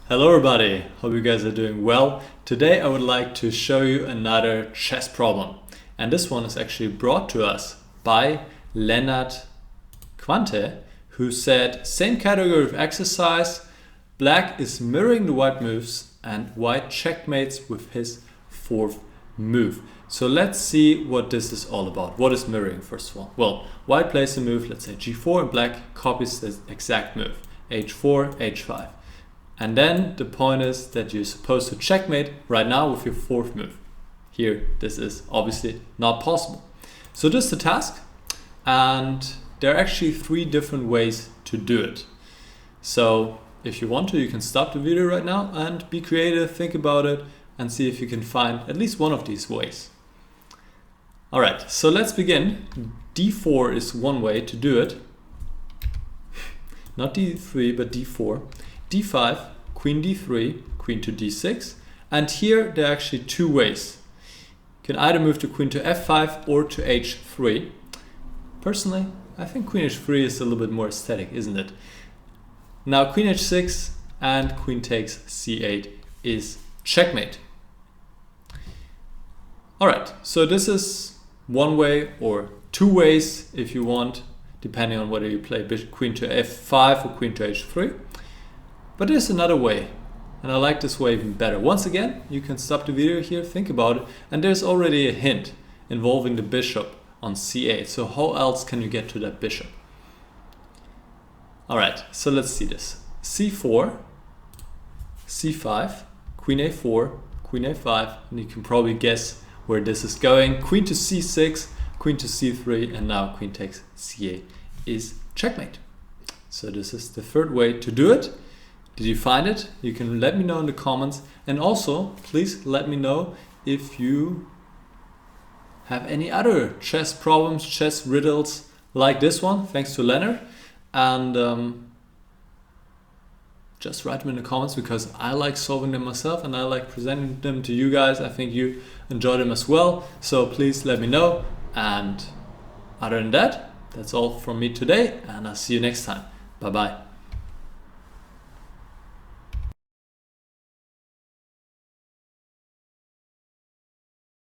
Hello everybody, hope you guys are doing well. Today I would like to show you another chess problem. And this one is actually brought to us by Lennart Quante, who said, same category of exercise, black is mirroring the white moves and white checkmates with his fourth move. So let's see what this is all about. What is mirroring first of all? Well, white plays a move, let's say g4, and black copies the exact move, h4, h5. And then the point is that you're supposed to checkmate right now with your fourth move. Here, this is obviously not possible. So this is the task, and there are actually 3 different ways to do it. So if you want to, you can stop the video right now and be creative, think about it, and see if you can find at least one of these ways. Alright, so let's begin. d4 is one way to do it. Not d3, but d4. d5, queen d3, queen to d6, and here there are actually 2 ways. You can either move the queen to f5 or to h3. Personally, I think queen h3 is a little bit more aesthetic, isn't it? Now queen h6 and queen takes c8 is checkmate. Alright, so this is one way or 2 ways if you want, depending on whether you play queen to f5 or queen to h3. But there's another way, and I like this way even better. Once again, you can stop the video here, think about it, and there's already a hint involving the bishop on c8. So how else can you get to that bishop? Alright, so let's see this. c4, c5, queen a4, queen a5, and you can probably guess where this is going. Queen to c6, queen to c3, and now queen takes c8 is checkmate. So this is the 3rd way to do it. Did you find it? You can let me know in the comments, and also please let me know if you have any other chess problems, chess riddles like this one, thanks to Lennart, and just write them in the comments because I like solving them myself and I like presenting them to you guys. I think you enjoy them as well, so please let me know. And other than that, that's all from me today, and I'll see you next time. Bye bye.